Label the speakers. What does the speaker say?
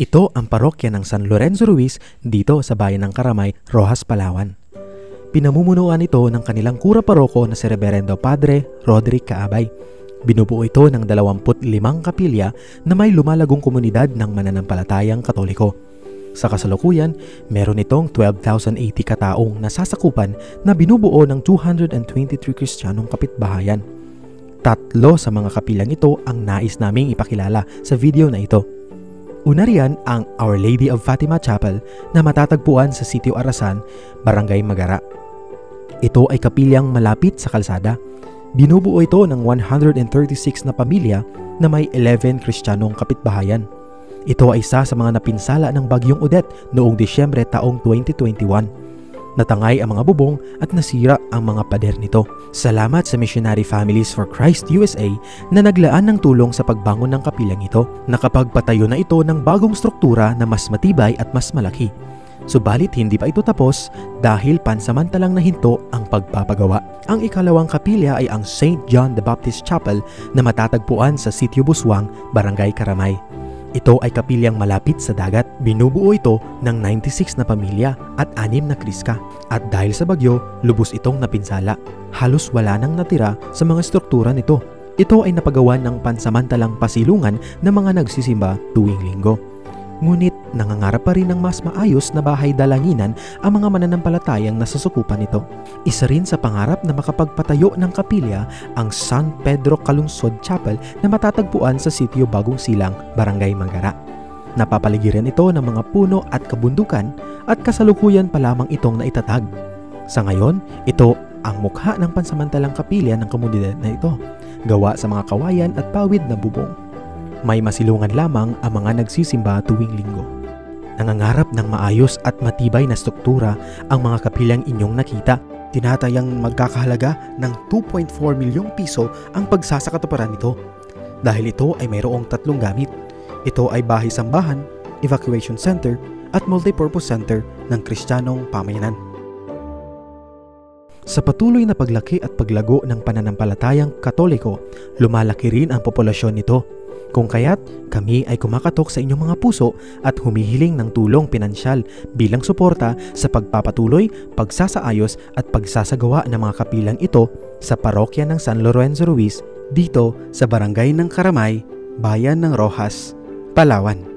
Speaker 1: Ito ang parokya ng San Lorenzo Ruiz dito sa bayan ng Karamay, Roxas, Palawan. Pinamumunuan ito ng kanilang kura paroko na si Reverendo Padre Roderick Caabay. Binubuo ito ng 25 kapilya na may lumalagong komunidad ng mananampalatayang Katoliko. Sa kasalukuyan, meron itong 12,080 kataong nasasakupan na binubuo ng 223 Kristiyanong kapitbahayan. 3 sa mga kapilyang ito ang nais naming ipakilala sa video na ito. Una riyan ang Our Lady of Fatima Chapel na matatagpuan sa Sitio Arasan, Barangay Magara. Ito ay kapilyang malapit sa kalsada. Binubuo ito ng 136 na pamilya na may 11 Kristiyanong kapitbahayan. Ito ay isa sa mga napinsala ng Bagyong Odette noong Disyembre taong 2021. Natangay ang mga bubong at nasira ang mga pader nito. Salamat sa Missionary Families for Christ USA na naglaan ng tulong sa pagbangon ng kapilyang ito. Nakapagpatayo na ito ng bagong struktura na mas matibay at mas malaki. Subalit hindi pa ito tapos dahil pansamantalang nahinto ang pagpapagawa. Ang ikalawang kapilya ay ang St. John the Baptist Chapel na matatagpuan sa Sitio Buswang, Barangay Karamay. Ito ay kapilyang malapit sa dagat. Binubuo ito ng 96 na pamilya at 6 na kriska. At dahil sa bagyo, lubos itong napinsala. Halos wala nang natira sa mga struktura nito. Ito ay napagawan ng pansamantalang pasilungan ng mga nagsisimba tuwing linggo. Ngunit nangangarap pa rin ng mas maayos na bahay dalanginan ang mga mananampalatayang nasasukupan nito. Isa rin sa pangarap na makapagpatayo ng kapilya ang San Pedro Calungsod Chapel na matatagpuan sa Sitio Bagong Silang, Barangay Magara. Napapaligiran ito ng mga puno at kabundukan at kasalukuyan pa lamang itong naitatag. Sa ngayon, ito ang mukha ng pansamantalang kapilya ng komunidad na ito, gawa sa mga kawayan at pawid na bubong. May masilungan lamang ang mga nagsisimba tuwing linggo. Nangangarap ng maayos at matibay na struktura ang mga kapilyang inyong nakita. Tinatayang magkakahalaga ng 2.4 milyong piso ang pagsasakatuparan nito. Dahil ito ay mayroong 3 gamit. Ito ay bahay-sambahan, evacuation center at multipurpose center ng Kristiyanong pamayanan. Sa patuloy na paglaki at paglago ng pananampalatayang Katoliko, lumalaki rin ang populasyon nito. Kung kaya't kami ay kumakatok sa inyong mga puso at humihiling ng tulong pinansyal bilang suporta sa pagpapatuloy, pagsasaayos at pagsasagawa ng mga kapilang ito sa parokya ng San Lorenzo Ruiz dito sa Barangay ng Karamay, Bayan ng Roxas, Palawan.